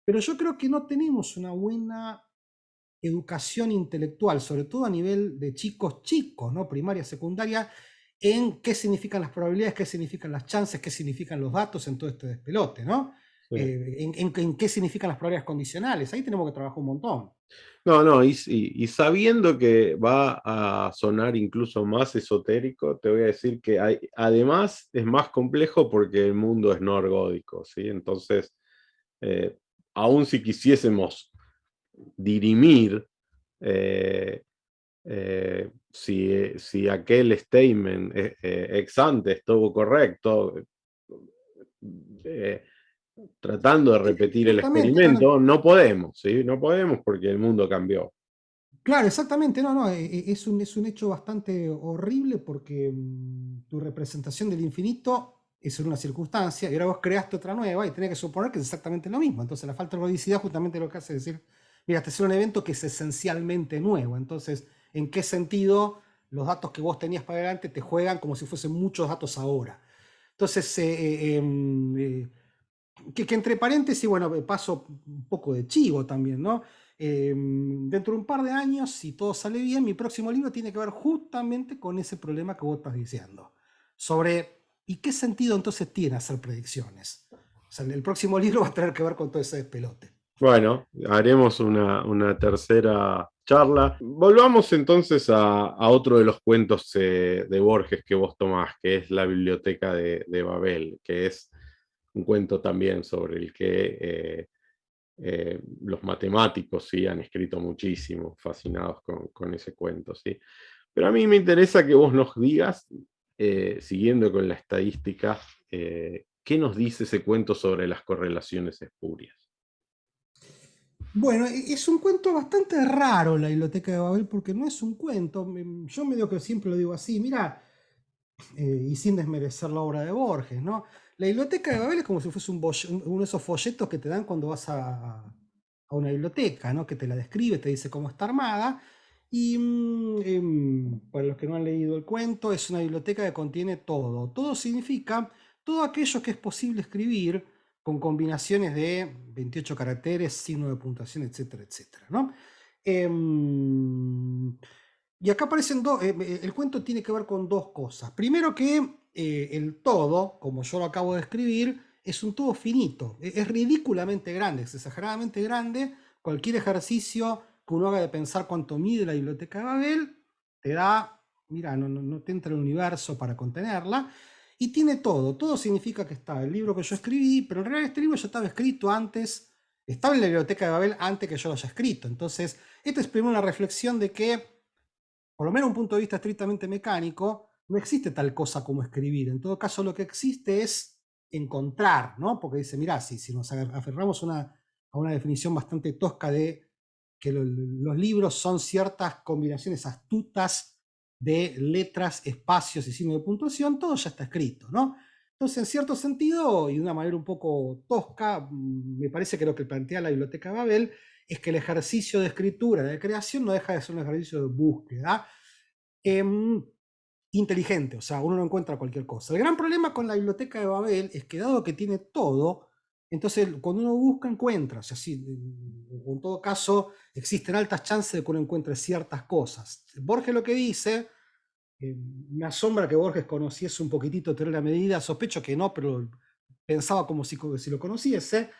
pero yo creo que no tenemos una buena educación intelectual, sobre todo a nivel de chicos chicos, ¿no? Primaria, secundaria, en qué significan las probabilidades, qué significan las chances, qué significan los datos en todo este despelote, ¿no? Sí. En qué significan las probabilidades condicionales. Ahí tenemos que trabajar un montón. No, no, y sabiendo que va a sonar incluso más esotérico, te voy a decir que además es más complejo porque el mundo es no ergódico, ¿sí? Entonces, eh, aun si quisiésemos dirimir eh, si aquel statement ex ante estuvo correcto, eh, tratando de repetir el Exactamente, no, no. experimento, no podemos, ¿sí? No podemos porque el mundo cambió. Claro, exactamente, no, no, es un hecho bastante horrible porque tu representación del infinito es en una circunstancia y ahora vos creaste otra nueva y tenés que suponer que es exactamente lo mismo. Entonces la falta de ergodicidad justamente lo que hace es decir, mira, este es un evento que es esencialmente nuevo. Entonces, ¿en qué sentido los datos que vos tenías para adelante te juegan como si fuesen muchos datos ahora? Entonces, que entre paréntesis, bueno, paso un poco de chivo también, ¿no? Dentro de un par de años, si todo sale bien, mi próximo libro tiene que ver justamente con ese problema que vos estás diciendo. Sobre, ¿y qué sentido entonces tiene hacer predicciones? O sea, el próximo libro va a tener que ver con todo ese despelote. Bueno, haremos una tercera charla. Volvamos entonces a otro de los cuentos de Borges que vos tomás, que es La Biblioteca de Babel, que es un cuento también sobre el que los matemáticos sí han escrito muchísimo, fascinados con ese cuento, ¿sí? Pero a mí me interesa que vos nos digas, siguiendo con la estadística, ¿qué nos dice ese cuento sobre las correlaciones espurias? Bueno, es un cuento bastante raro la Biblioteca de Babel porque no es un cuento. Yo medio que siempre lo digo así, mira, y sin desmerecer la obra de Borges, ¿no? La Biblioteca de Babel es como si fuese uno de esos folletos que te dan cuando vas a una biblioteca, ¿no? Que te la describe, te dice cómo está armada. Y para los que no han leído el cuento, es una biblioteca que contiene todo. Todo significa todo aquello que es posible escribir con combinaciones de 28 caracteres, signo de puntuación, etcétera, etcétera, ¿no? Em, y acá aparecen dos, el cuento tiene que ver con dos cosas. Primero que el todo, como yo lo acabo de escribir, es un todo finito, es ridículamente grande, es exageradamente grande. Cualquier ejercicio que uno haga de pensar cuánto mide la biblioteca de Babel, te da, mira, no te entra el universo para contenerla, y tiene todo, todo significa que está el libro que yo escribí, pero en realidad este libro ya estaba escrito antes, estaba en la biblioteca de Babel antes que yo lo haya escrito. Entonces, esto es primero una reflexión de que, por lo menos un punto de vista estrictamente mecánico, no existe tal cosa como escribir. En todo caso, lo que existe es encontrar, ¿no? Porque dice, mirá, si nos aferramos a una definición bastante tosca de que los libros son ciertas combinaciones astutas de letras, espacios y signos de puntuación, todo ya está escrito, ¿no? Entonces, en cierto sentido, y de una manera un poco tosca, me parece que lo que plantea la Biblioteca de Babel es que el ejercicio de escritura, de creación, no deja de ser un ejercicio de búsqueda inteligente, o sea, uno no encuentra cualquier cosa. El gran problema con la Biblioteca de Babel es que, dado que tiene todo, entonces cuando uno busca, encuentra. O sea, sí, en todo caso, existen altas chances de que uno encuentre ciertas cosas. Borges lo que dice, me asombra que Borges conociese un poquitito teoría de la medida, sospecho que no, pero pensaba como si lo conociese.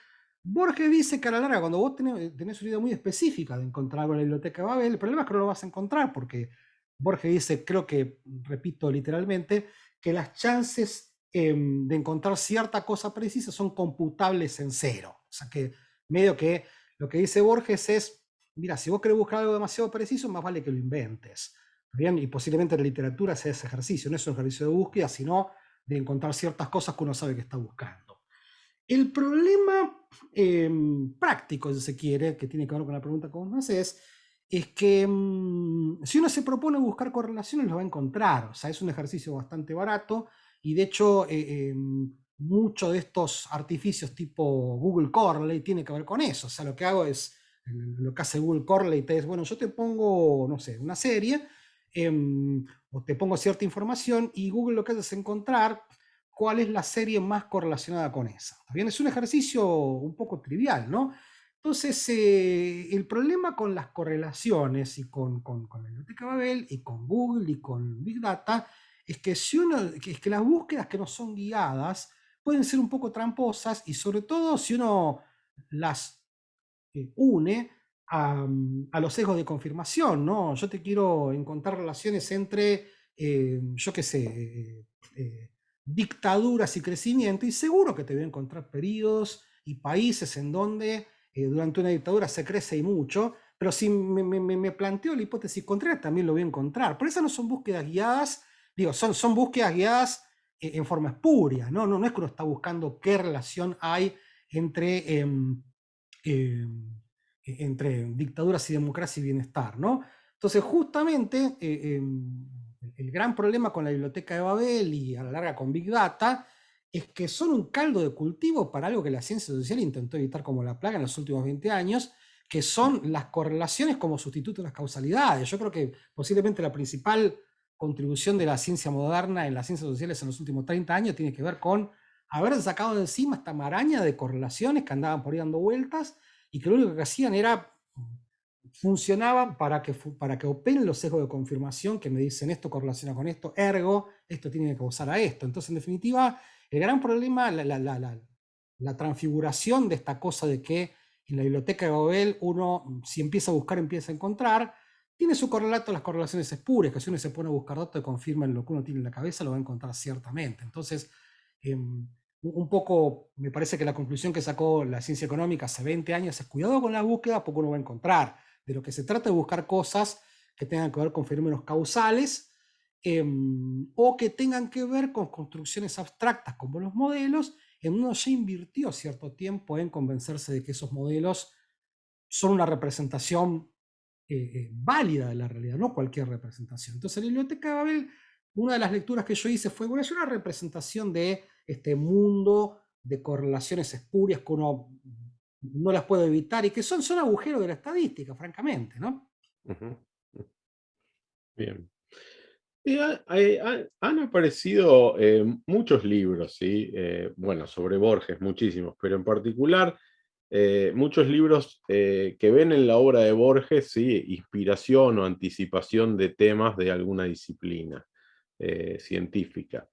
Borges dice que a la larga, cuando vos tenés una idea muy específica de encontrar algo en la biblioteca de Babel, el problema es que no lo vas a encontrar, porque Borges dice, creo que, repito literalmente, que las chances de encontrar cierta cosa precisa son computables en cero. O sea que medio que lo que dice Borges es, mira, si vos querés buscar algo demasiado preciso, más vale que lo inventes. ¿Bien? Y posiblemente la literatura sea ese ejercicio, no es un ejercicio de búsqueda, sino de encontrar ciertas cosas que uno sabe que está buscando. El problema práctico, si se quiere, que tiene que ver con la pregunta que vos me haces, es que si uno se propone buscar correlaciones, lo va a encontrar. O sea, es un ejercicio bastante barato y de hecho muchos de estos artificios tipo Google Correlate tiene que ver con eso. O sea, lo que hago es, lo que hace Google Correlate es, bueno, yo te pongo, no sé, una serie o te pongo cierta información y Google lo que hace es encontrar cuál es la serie más correlacionada con esa. También es un ejercicio un poco trivial, ¿no? Entonces, el problema con las correlaciones y con la biblioteca Babel y con Google y con Big Data es que, es que las búsquedas que no son guiadas pueden ser un poco tramposas y sobre todo si uno las une a los sesgos de confirmación, ¿no? Yo te quiero encontrar relaciones entre, yo qué sé, dictaduras y crecimiento, y seguro que te voy a encontrar periodos y países en donde durante una dictadura se crece y mucho, pero si me planteo la hipótesis contraria, también lo voy a encontrar. Por eso no son búsquedas guiadas, digo, son búsquedas guiadas en forma espuria, ¿no? No es que uno está buscando qué relación hay entre entre dictaduras y democracia y bienestar, ¿no? Entonces, justamente, el gran problema con la biblioteca de Babel y a la larga con Big Data es que son un caldo de cultivo para algo que la ciencia social intentó evitar como la plaga en los últimos 20 años, que son las correlaciones como sustituto de las causalidades. Yo creo que posiblemente la principal contribución de la ciencia moderna en las ciencias sociales en los últimos 30 años tiene que ver con haber sacado de encima esta maraña de correlaciones que andaban por ahí dando vueltas y que lo único que hacían era, funcionaban para que operen los sesgos de confirmación que me dicen esto correlaciona con esto, ergo, esto tiene que causar a esto. Entonces, en definitiva, el gran problema, la transfiguración de esta cosa de que en la biblioteca de Babel uno, si empieza a buscar, empieza a encontrar, tiene su correlato a las correlaciones espurias, que si uno se pone a buscar datos que confirman lo que uno tiene en la cabeza, lo va a encontrar ciertamente. Entonces, un poco, me parece que la conclusión que sacó la ciencia económica hace 20 años es cuidado con la búsqueda porque uno va a encontrar. De lo que se trata de buscar cosas que tengan que ver con fenómenos causales o que tengan que ver con construcciones abstractas como los modelos, en uno ya invirtió cierto tiempo en convencerse de que esos modelos son una representación válida de la realidad, no cualquier representación. Entonces, en la biblioteca de Babel, una de las lecturas que yo hice fue, bueno, es una representación de este mundo de correlaciones espurias que uno no las puede evitar y que son agujeros de la estadística, francamente, ¿no? Ujú. Bien. Y han aparecido muchos libros, ¿sí? Bueno, sobre Borges, muchísimos, pero en particular muchos libros que ven en la obra de Borges, ¿sí? Inspiración o anticipación de temas de alguna disciplina científica.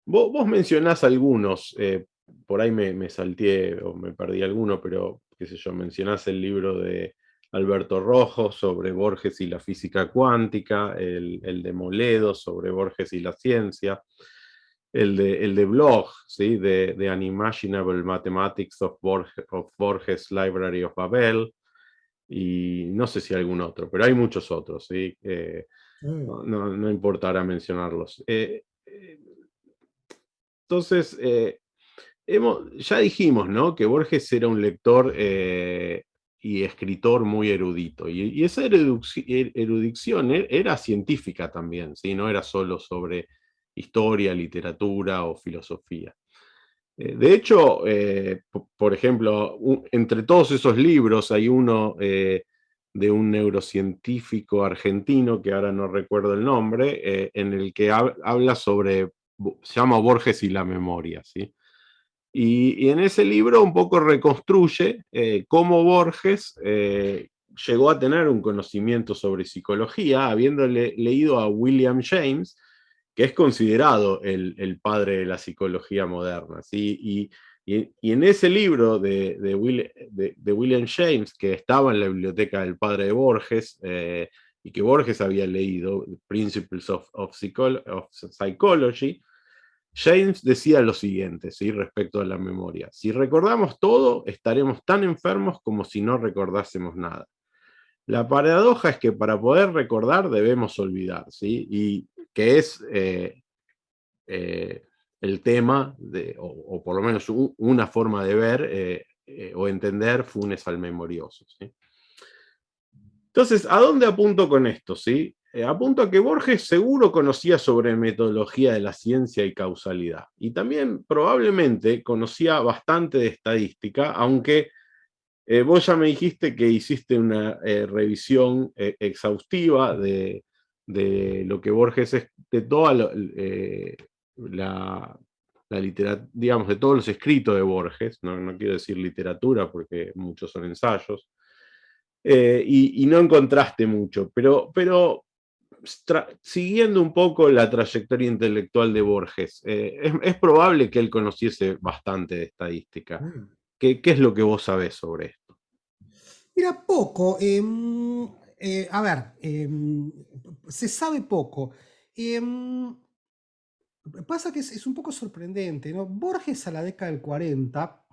Vos mencionás algunos, por ahí me salteé o me perdí alguno, pero qué sé yo, mencionás el libro de Alberto Rojo sobre Borges y la física cuántica, el de Moledo sobre Borges y la ciencia, el de Bloch, ¿sí? The Unimaginable Mathematics of Borges Library of Babel, y no sé si algún otro, pero hay muchos otros, ¿sí? Sí. No importa ahora mencionarlos. Entonces, ya dijimos, ¿no? Que Borges era un lector y escritor muy erudito. Y esa erudición era científica también, ¿sí? No era solo sobre historia, literatura o filosofía. De hecho, por ejemplo, entre todos esos libros hay uno de un neurocientífico argentino, que ahora no recuerdo el nombre, en el que habla sobre, se llama Borges y la memoria, ¿sí? Y en ese libro un poco reconstruye cómo Borges llegó a tener un conocimiento sobre psicología, habiéndole leído a William James, que es considerado el padre de la psicología moderna, ¿sí? Y en ese libro de William James, que estaba en la biblioteca del padre de Borges, y que Borges había leído, Principles of Psychology, James decía lo siguiente, ¿sí? Respecto a la memoria: si recordamos todo, estaremos tan enfermos como si no recordásemos nada. La paradoja es que para poder recordar debemos olvidar, ¿sí? Y que es eh, el tema, o por lo menos una forma de ver o entender Funes al memorioso, ¿sí? Entonces, ¿a dónde apunto con esto? ¿Sí? Apunto a que Borges seguro conocía sobre metodología de la ciencia y causalidad. Y también probablemente conocía bastante de estadística, aunque vos ya me dijiste que hiciste una revisión exhaustiva de lo que Borges es, de toda la, la literatura, digamos, de todos los escritos de Borges, no quiero decir literatura porque muchos son ensayos, y no encontraste mucho, pero siguiendo un poco la trayectoria intelectual de Borges, es probable que él conociese bastante de estadística. Mm. ¿Qué es lo que vos sabés sobre esto? Mira, poco. A ver, se sabe poco. Em, Pasa que es un poco sorprendente, ¿no? Borges a la década del 40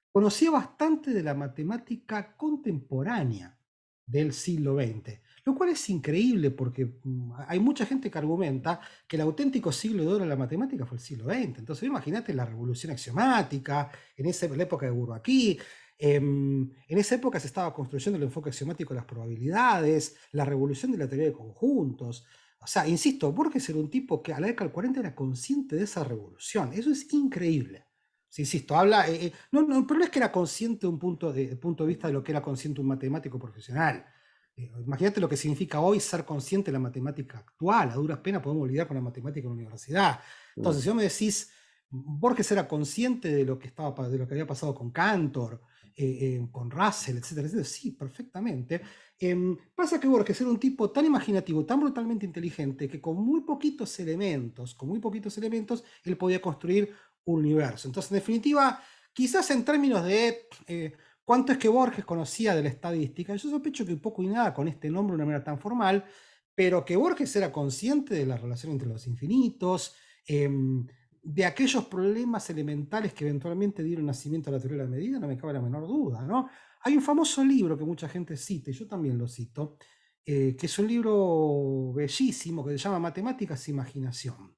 conocía bastante de la matemática contemporánea del siglo XX, lo cual es increíble porque hay mucha gente que argumenta que el auténtico siglo de oro de la matemática fue el siglo XX. Entonces, imagínate la revolución axiomática, la época de Bourbaki, en esa época se estaba construyendo el enfoque axiomático de las probabilidades, la revolución de la teoría de conjuntos. O sea, insisto, Borges era un tipo que a la década del 40 era consciente de esa revolución. Eso es increíble. Sí, insisto, habla. No, pero no es que era consciente de un punto de vista de lo que era consciente un matemático profesional. Imagínate lo que significa hoy ser consciente de la matemática actual. A duras penas podemos lidiar con la matemática en la universidad. Mm. Entonces, si vos me decís, Borges era consciente de lo que había pasado con Cantor, con Russell, etcétera, etcétera. Sí, perfectamente. Pasa que Borges era un tipo tan imaginativo, tan brutalmente inteligente, que con muy poquitos elementos, él podía construir un universo. Entonces, en definitiva, quizás en términos de cuánto es que Borges conocía de la estadística, yo sospecho que poco y nada con este nombre de una manera tan formal, pero que Borges era consciente de la relación entre los infinitos, de aquellos problemas elementales que eventualmente dieron nacimiento a la teoría de la medida, no me cabe la menor duda, ¿no? Hay un famoso libro que mucha gente cita, y yo también lo cito, que es un libro bellísimo que se llama Matemáticas e Imaginación.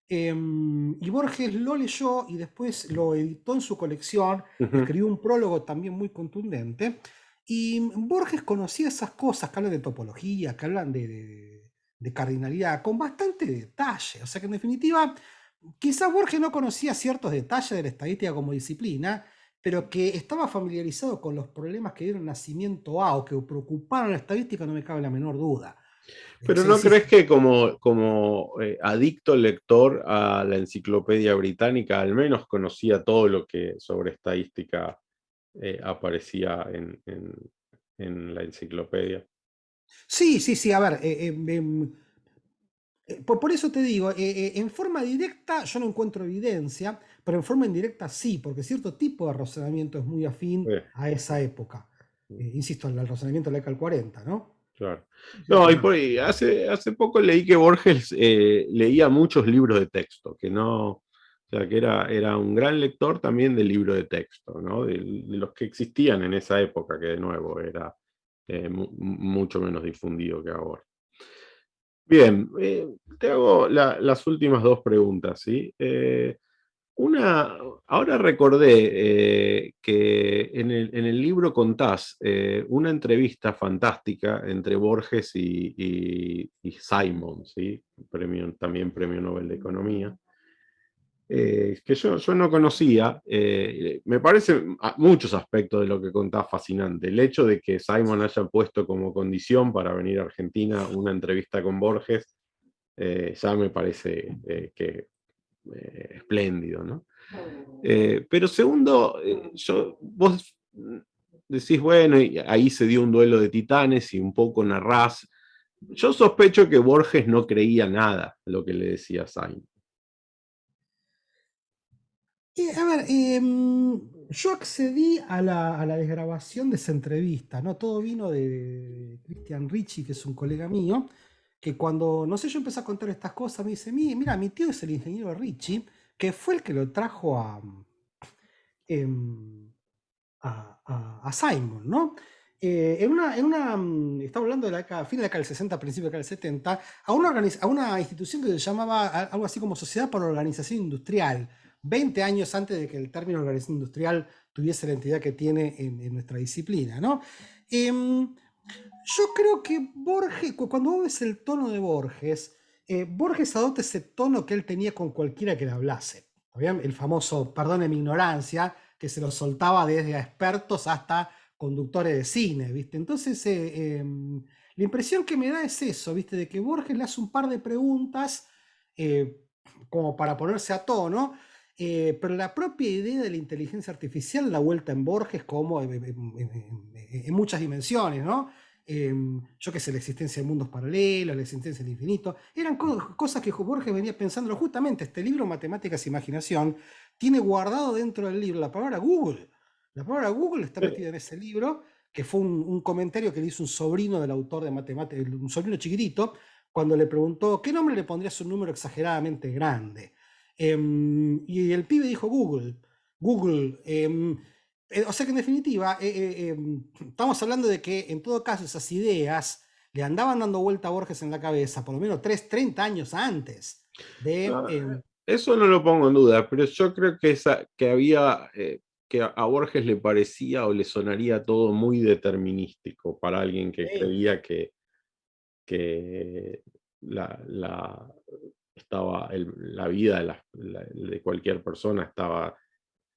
Y Borges lo leyó y después lo editó en su colección, Ujú. escribió un prólogo también muy contundente. Y Borges conocía esas cosas que hablan de topología, que hablan de cardinalidad, con bastante detalle. O sea que en definitiva, quizás Borges no conocía ciertos detalles de la estadística como disciplina, pero que estaba familiarizado con los problemas que dieron nacimiento a o que preocuparon a la estadística, no me cabe la menor duda. O Pero sea, ¿no crees insisto. que como adicto lector a la enciclopedia británica, al menos conocía todo lo que sobre estadística aparecía en la enciclopedia? Sí, sí, sí, a ver, Por eso te digo, en forma directa yo no encuentro evidencia, pero en forma indirecta sí, porque cierto tipo de razonamiento es muy afín a esa época. Insisto, al razonamiento de la década del 40, ¿no? Claro. Sí, No, y sí. hace poco leí que Borges leía muchos libros de texto, que no, o sea, que era un gran lector también de libros de texto, ¿no? De los que existían en esa época, que de nuevo era mucho menos difundido que ahora. Bien, te hago las últimas dos preguntas, ¿sí? Una, ahora recordé que en el libro contás una entrevista fantástica entre Borges y Simon, ¿sí? También premio Nobel de Economía, que yo no conocía. Me parece muchos aspectos de lo que contás fascinante. El hecho de que Simon haya puesto como condición para venir a Argentina una entrevista con Borges, ya me parece que espléndido, ¿no? Pero segundo, vos decís, bueno, y ahí se dio un duelo de titanes y un poco narrás. Yo sospecho que Borges no creía nada lo que le decía Sainz. A ver, yo accedí a la desgrabación de esa entrevista, ¿no? Todo vino de Christian Ricci, que es un colega mío, que cuando, no sé, yo empecé a contar estas cosas, me dice, Mira, mi tío es el ingeniero Ricci, que fue el que lo trajo em, a Simon, ¿no? Estamos hablando de fin de la década del 60, principio de la década del 70, a una institución que se llamaba algo así como Sociedad para la Organización Industrial, 20 años antes de que el término organización industrial tuviese la entidad que tiene en nuestra disciplina, ¿no? Yo creo que Borges, cuando vos ves el tono de Borges, Borges adopta ese tono que él tenía con cualquiera que le hablase. ¿Está bien? El famoso, perdone mi ignorancia, que se lo soltaba desde a expertos hasta conductores de cine, ¿viste? Entonces, la impresión que me da es eso, ¿viste? De que Borges le hace un par de preguntas eh, como para ponerse a tono, pero la propia idea de la inteligencia artificial la vuelta en Borges como en muchas dimensiones, ¿no? Yo qué sé, la existencia de mundos paralelos, la existencia del infinito, eran cosas que Borges venía pensando justamente. Este libro, Matemáticas e Imaginación, tiene guardado dentro del libro la palabra Google. La palabra Google está metida en ese libro, que fue un comentario que le hizo un sobrino del autor de Matemáticas, un sobrino chiquitito, cuando le preguntó qué nombre le pondrías a un número exageradamente grande. Y el pibe dijo Google. Google. O sea que en definitiva, estamos hablando de que en todo caso esas ideas le andaban dando vuelta a Borges en la cabeza por lo menos 30 años antes de... No, eso no lo pongo en duda, pero yo creo que había, que a Borges le parecía o le sonaría todo muy determinístico para alguien que creía que la, la vida de cualquier persona estaba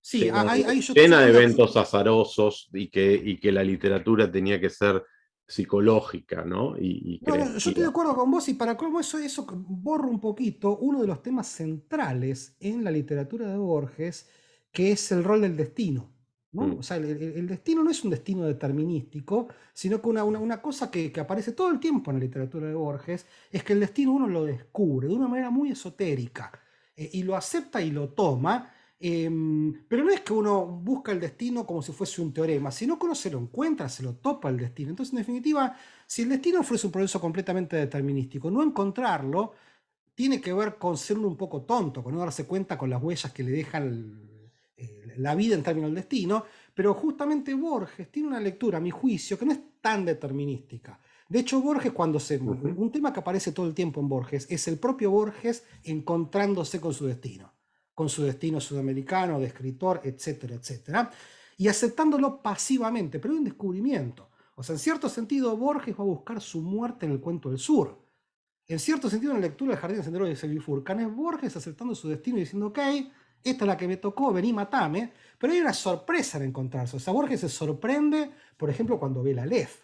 Sí, ahí yo llena de estoy de acuerdo. eventos azarosos y que la literatura tenía que ser psicológica, ¿no? Y No, no, yo estoy de creativa. acuerdo con vos y para cómo eso borra un poquito uno de los temas centrales en la literatura de Borges, que es el rol del destino, ¿no? O Mm, sea, el destino no es un destino determinístico, sino que una cosa que aparece todo el tiempo en la literatura de Borges es que el destino uno lo descubre de una manera muy esotérica y lo acepta y lo toma. Pero no es que uno busca el destino como si fuese un teorema, sino que uno se lo encuentra, se lo topa el destino. Entonces, en definitiva, si el destino fuese un proceso completamente determinístico, no encontrarlo tiene que ver con ser uno un poco tonto, con no darse cuenta con las huellas que le deja la vida en términos del destino, pero justamente Borges tiene una lectura, a mi juicio, que no es tan determinística. De hecho, Borges, ujú. un tema que aparece todo el tiempo en Borges, es el propio Borges encontrándose con su destino sudamericano, de escritor, etcétera, etcétera, y aceptándolo pasivamente, pero es un descubrimiento. O sea, en cierto sentido, Borges va a buscar su muerte en el cuento del sur. En cierto sentido, en la lectura del Jardín de Sendero de Sebifurcan, es Borges aceptando su destino y diciendo, ok, esta es la que me tocó, vení, matame. Pero hay una sorpresa en encontrarse. O sea, Borges se sorprende, por ejemplo, cuando ve la Aleph.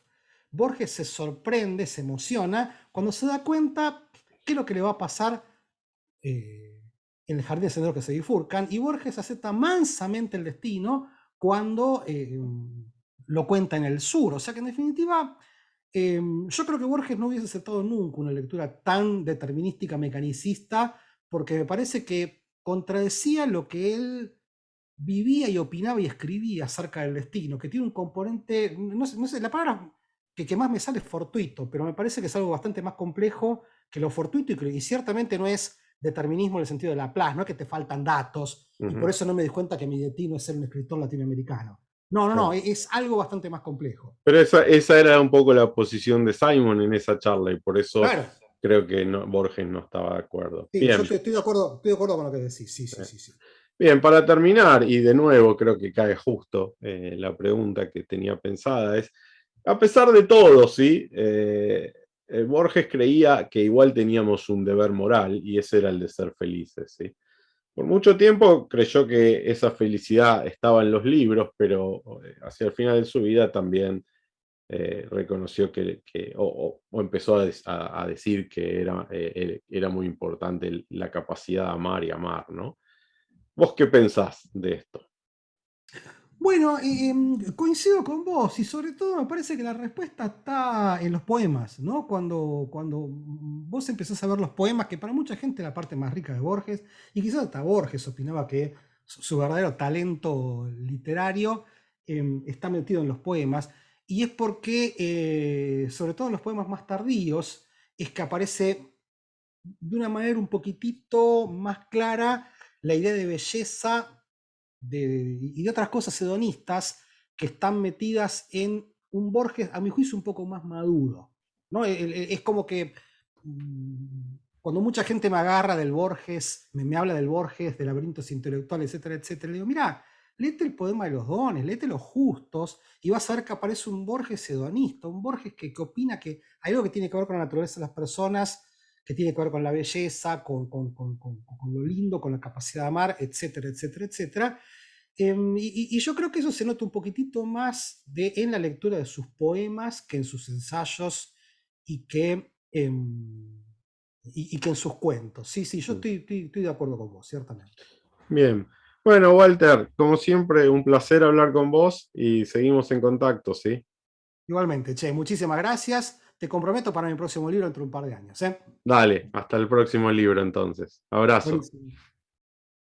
Borges se sorprende, se emociona, cuando se da cuenta qué es lo que le va a pasar eh, en el Jardín de Senderos que se bifurcan. Y Borges acepta mansamente el destino cuando lo cuenta en el sur. O sea que en definitiva Yo creo que Borges no hubiese aceptado nunca una lectura tan determinística, mecanicista, porque me parece que contradecía lo que él vivía y opinaba y escribía acerca del destino, que tiene un componente, no sé, la palabra que más me sale es fortuito, pero me parece que es algo bastante más complejo que lo fortuito y ciertamente no es determinismo en el sentido de Laplace, no es que te faltan datos y por Ujú, eso no me di cuenta que mi destino es ser un escritor latinoamericano. No, no, no, claro. es algo bastante más complejo. Pero esa era un poco la posición de Simon en esa charla y por eso Claro, creo que Borges no estaba de acuerdo. sí, yo Bien, estoy de acuerdo con lo que decís, sí, sí, eh, sí, sí. bien, para terminar, y de nuevo creo que cae justo la pregunta que tenía pensada, es, a pesar de todo, ¿sí? Borges creía que igual teníamos un deber moral y ese era el de ser felices, ¿sí? Por mucho tiempo creyó que esa felicidad estaba en los libros, pero hacia el final de su vida también reconoció o empezó a decir que era muy importante la capacidad de amar y amar, ¿no? ¿Vos qué pensás de esto? Bueno, coincido con vos y sobre todo me parece que la respuesta está en los poemas, ¿no? Cuando vos empezás a ver los poemas, que para mucha gente es la parte más rica de Borges, y quizás hasta Borges opinaba que su verdadero talento literario está metido en los poemas, y es porque, sobre todo en los poemas más tardíos, es que aparece de una manera un poquitito más clara la idea de belleza y de otras cosas hedonistas que están metidas en un Borges, a mi juicio, un poco más maduro. ¿No? Es como que cuando mucha gente me agarra del Borges, me habla del Borges, de laberintos intelectuales, etcétera, etcétera, le digo, mira, léete el poema de los dones, léete los justos, y vas a ver que aparece un Borges hedonista, un Borges que opina que hay algo que tiene que ver con la naturaleza de las personas, que tiene que ver con la belleza, con lo lindo, con la capacidad de amar, etcétera, etcétera, etcétera. Y yo creo que eso se nota un poquitito más en la lectura de sus poemas que en sus ensayos y que en sus cuentos. Sí, sí, yo Mm. estoy de acuerdo con vos, ciertamente. Bien. Bueno, Walter, como siempre, un placer hablar con vos y seguimos en contacto, ¿sí? Igualmente, che, muchísimas gracias. Te comprometo para mi próximo libro dentro de un par de años. ¿Eh? Dale, hasta el próximo libro entonces. Abrazo. Buenísimo.